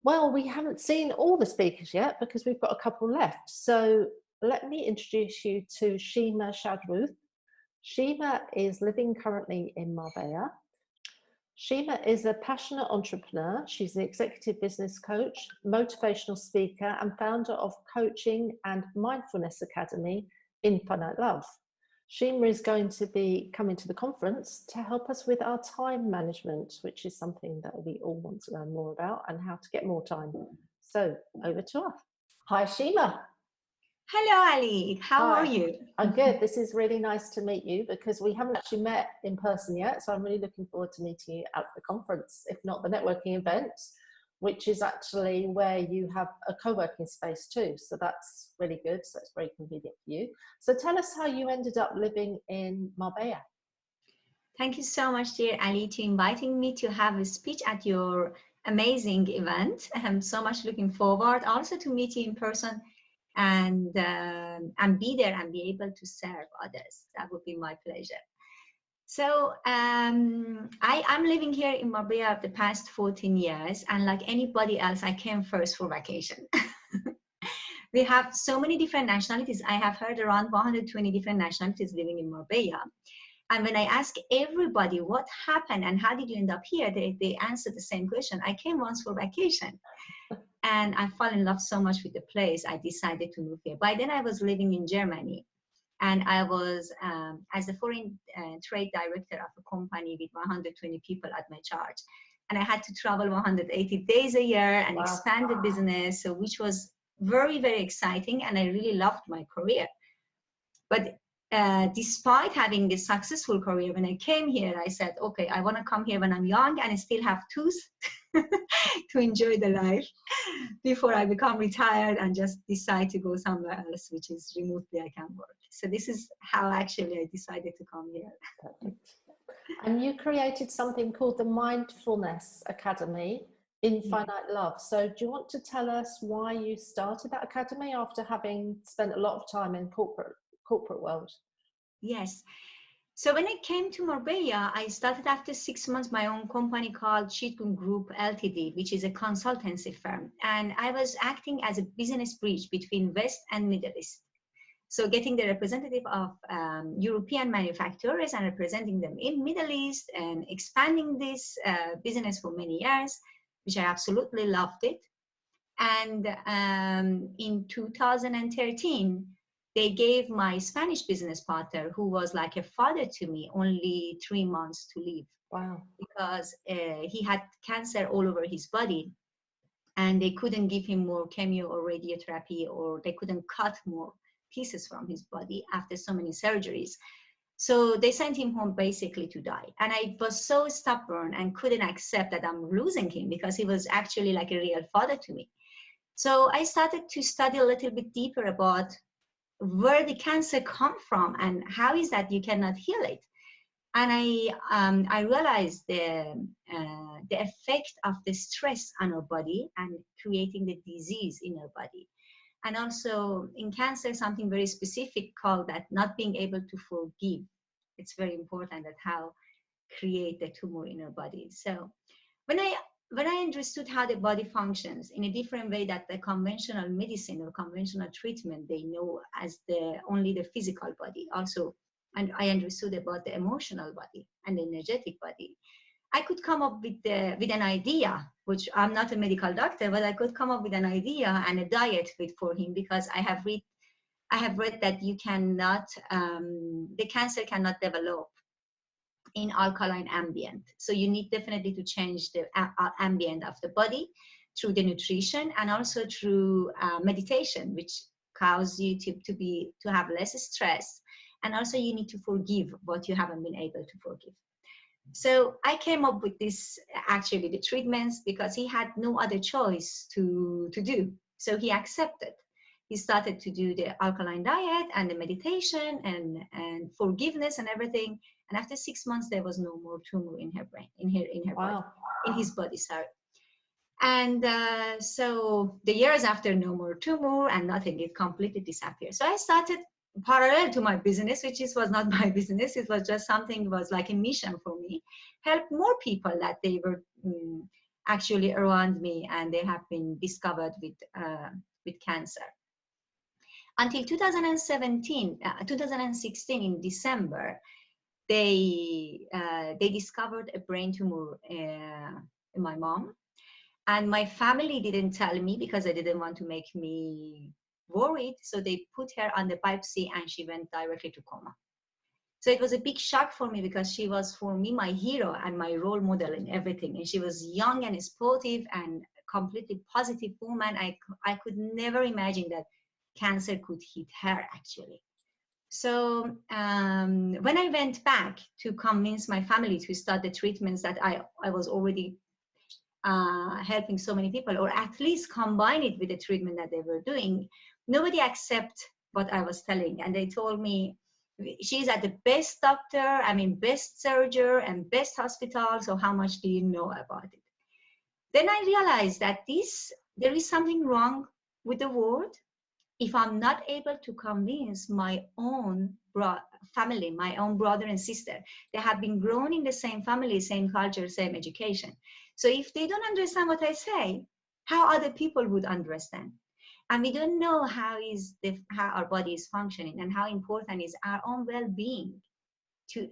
Well, we haven't seen all the speakers yet because we've got a couple left. So let me introduce you to Shima Shad Rouh. Shima is living currently in Marbella. Shima is a passionate entrepreneur. She's an executive business coach, motivational speaker, and founder of coaching and mindfulness academy, Infinite Love. Shima is going to be coming to the conference to help us with our time management, which is something that we all want to learn more about and how to get more time. So over to us. Hi, Shima. Hello, Ali. How are you? I'm good. This is really nice to meet you because we haven't actually met in person yet. So I'm really looking forward to meeting you at the conference, if not the networking event, which is actually where you have a co-working space too. So that's really good. So it's very convenient for you. So tell us how you ended up living in Marbella. Thank you so much, dear Ali, to inviting me to have a speech at your amazing event. I'm so much looking forward also to meet you in person and be there and be able to serve others. That would be my pleasure. So I'm living here in Marbella the past 14 years, and like anybody else, I came first for vacation. We have so many different nationalities. I have heard around 120 different nationalities living in Marbella. And when I ask everybody what happened and how did you end up here, they answer the same question. I came once for vacation. And I fell in love so much with the place, I decided to move here. By then I was living in Germany, and I was as a foreign trade director of a company with 120 people at my charge. And I had to travel 180 days a year and expand the business, so which was very, very exciting. And I really loved my career. But despite having this successful career, when I came here, I said, okay, I want to come here when I'm young and I still have tooth to enjoy the life before I become retired and just decide to go somewhere else, which is remotely I can work. So this is how actually I decided to come here. Perfect. And you created something called the Mindfulness Academy, Infinite Love. So do you want to tell us why you started that academy after having spent a lot of time in corporate world? Yes. So when I came to Marbella, I started after 6 months my own company called Shidgun Group Ltd, which is a consultancy firm. And I was acting as a business bridge between West and Middle East. So getting the representative of European manufacturers and representing them in Middle East and expanding this business for many years, which I absolutely loved it. And in 2013, they gave my Spanish business partner, who was like a father to me, only 3 months to live. Wow. Because he had cancer all over his body, and they couldn't give him more chemo or radiotherapy, or they couldn't cut more pieces from his body after so many surgeries. So they sent him home basically to die. And I was so stubborn and couldn't accept that I'm losing him, because he was actually like a real father to me. So I started to study a little bit deeper about where the cancer come from and how is that you cannot heal it. And I realized the effect of the stress on our body and creating the disease in our body. And also in cancer, something very specific called that not being able to forgive. It's very important that how create the tumor in our body. So when I understood how the body functions in a different way that the conventional medicine or conventional treatment, they know as only the physical body also, and I understood about the emotional body and the energetic body, I could come up with an idea, which I'm not a medical doctor, but I could come up with an idea and a diet for him, because I have read that you cannot, the cancer cannot develop in alkaline ambient. So you need definitely to change the ambient of the body through the nutrition and also through meditation, which causes you to have less stress. And also you need to forgive what you haven't been able to forgive. So I came up with this, actually the treatments, because he had no other choice to do. So he accepted. He started to do the alkaline diet and the meditation and forgiveness and everything. And after 6 months, there was no more tumor in her brain, in her Wow. body, in his body, sorry. And so the years after, no more tumor and nothing, it completely disappeared. So I started parallel to my business, which was not my business. It was just something, it was like a mission for me, help more people that they were actually around me, and they have been discovered with cancer. Until 2016 in December, they discovered a brain tumor in my mom. And my family didn't tell me because they didn't want to make me worried. So they put her on the biopsy and she went directly to coma. So it was a big shock for me because she was, for me, my hero and my role model in everything. And she was young and sportive and completely positive woman. I could never imagine that cancer could hit her, actually. So when I went back to convince my family to start the treatments that I was already helping so many people, or at least combine it with the treatment that they were doing, nobody accepted what I was telling. And they told me, she's at the best doctor, best surgeon and best hospital, so how much do you know about it? Then I realized that there is something wrong with the world if I'm not able to convince my own family, my own brother and sister. They have been grown in the same family, same culture, same education. So if they don't understand what I say, how other people would understand? And we don't know how our body is functioning, and how important is our own well-being to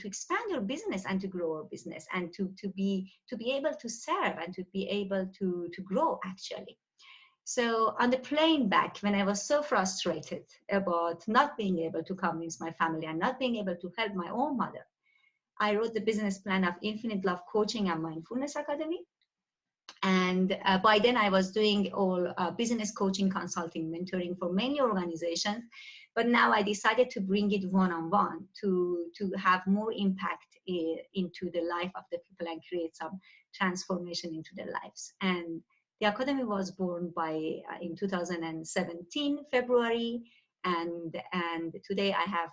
expand our business and to grow our business, and to be able to serve and to be able to grow, actually. So on the plane back, when I was so frustrated about not being able to convince my family and not being able to help my own mother, I wrote the business plan of Infinite Love Coaching and Mindfulness Academy. And by then I was doing all business coaching, consulting, mentoring for many organizations. But now I decided to bring it one-on-one to have more impact into the life of the people and create some transformation into their lives. And the Academy was born in 2017, February. And today I have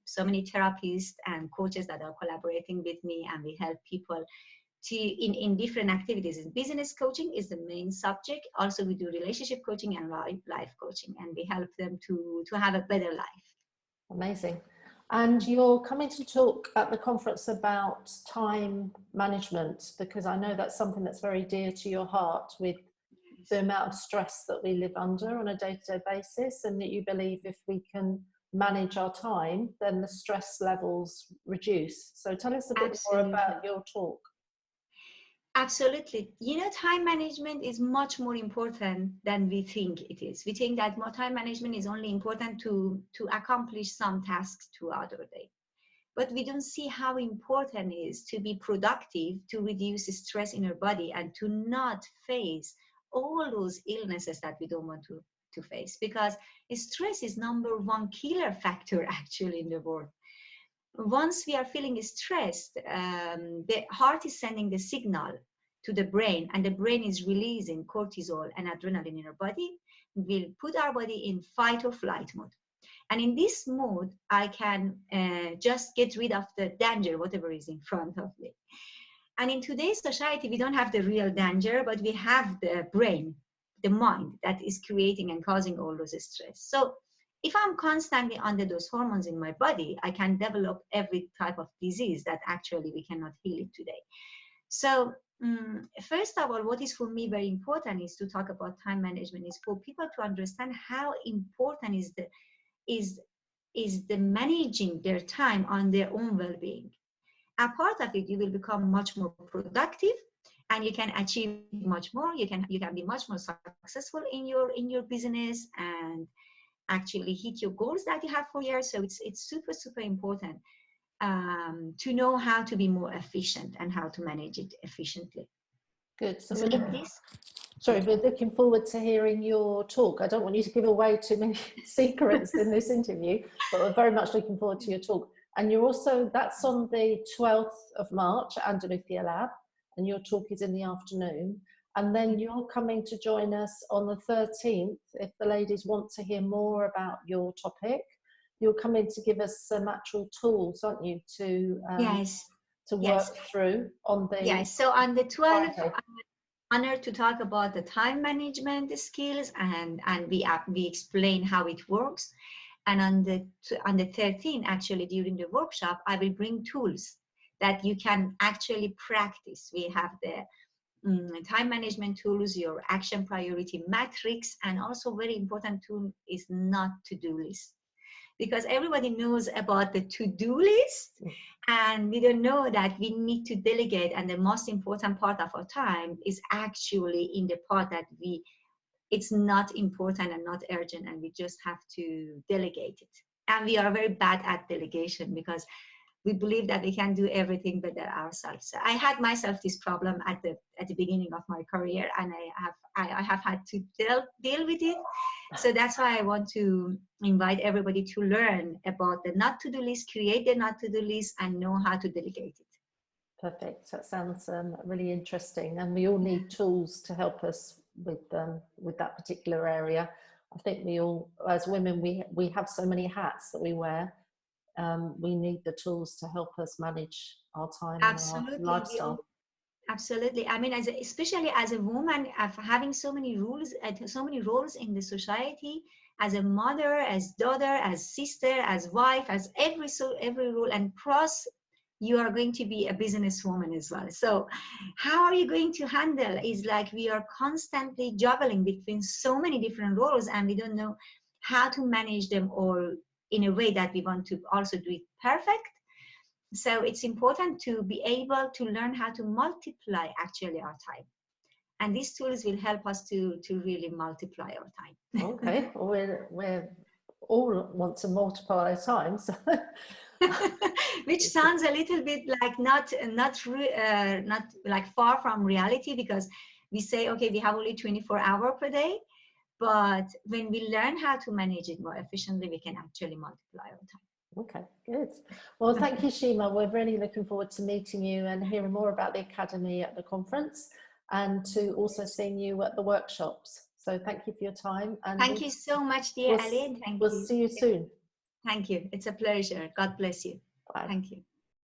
so many therapists and coaches that are collaborating with me, and we help people in different activities. Business coaching is the main subject. Also, we do relationship coaching and life coaching, and we help them to have a better life. Amazing. And you're coming to talk at the conference about time management, because I know that's something that's very dear to your heart, with the amount of stress that we live under on a day-to-day basis, and that you believe if we can manage our time, then the stress levels reduce. So tell us a bit more about your talk. Absolutely. Time management is much more important than we think it is. We think that time management is only important to accomplish some tasks throughout our day. But we don't see how important it is to be productive, to reduce stress in our body, and to not face all those illnesses that we don't want to face. Because stress is #1 killer factor, actually, in the world. Once we are feeling stressed, the heart is sending the signal to the brain, and the brain is releasing cortisol and adrenaline in our body. We'll put our body in fight or flight mode. And in this mode, I can just get rid of the danger, whatever is in front of me. And in today's society, we don't have the real danger, but we have the brain, the mind, that is creating and causing all those stress. So if I'm constantly under those hormones in my body, I can develop every type of disease that actually we cannot heal it today. So first of all, what is for me very important is to talk about time management, is for people to understand how important is the managing their time on their own well-being. A part of it, you will become much more productive, and you can achieve much more. You can be much more successful in your business, and actually hit your goals that you have for years. So it's super, super important to know how to be more efficient and how to manage it efficiently. Good. So we're looking forward to hearing your talk. I don't want you to give away too many secrets in this interview, but we're very much looking forward to your talk. And you're also, that's on the 12th of March at INFINITELOVE, and your talk is in the afternoon. And then you're coming to join us on the 13th, if the ladies want to hear more about your topic. You're coming to give us some actual tools, aren't you, to work through on the... Yes, so on the 12th, I'm honored to talk about the time management skills, and we explain how it works. And on the 13th, actually, during the workshop, I will bring tools that you can actually practice. We have time management tools, your action priority matrix, and also very important tool is not to-do list. Because everybody knows about the to-do list, and we don't know that we need to delegate, and the most important part of our time is actually in the part that it's not important and not urgent, and we just have to delegate it. And we are very bad at delegation because we believe that we can do everything better ourselves. So I had myself this problem at the beginning of my career, and I have had to deal with it. So that's why I want to invite everybody to learn about the not to do list, create the not to do list, and know how to delegate it. Perfect. That sounds really interesting, and we all need tools to help us with that particular area. I think we all, as women, we have so many hats that we wear. We need the tools to help us manage our time and our lifestyle. Absolutely. I mean, especially as a woman, having so many rules, so many roles in the society, as a mother, as daughter, as sister, as wife, as every role, and plus you are going to be a businesswoman as well. So how are you going to handle? Is like we are constantly juggling between so many different roles, and we don't know how to manage them all in a way that we want to also do it perfect. So it's important to be able to learn how to multiply actually our time. And these tools will help us to really multiply our time. Okay, well, we're all want to multiply our time. So. Which sounds a little bit like not like far from reality, because we say, okay, we have only 24 hours per day. But when we learn how to manage it more efficiently, we can actually multiply our time. Okay, good. Well, thank you, Shima. We're really looking forward to meeting you and hearing more about the Academy at the conference, and to also seeing you at the workshops. So thank you for your time. And thank you so much, dear Ali. We'll see you soon. Thank you. It's a pleasure. God bless you. Bye. Thank you.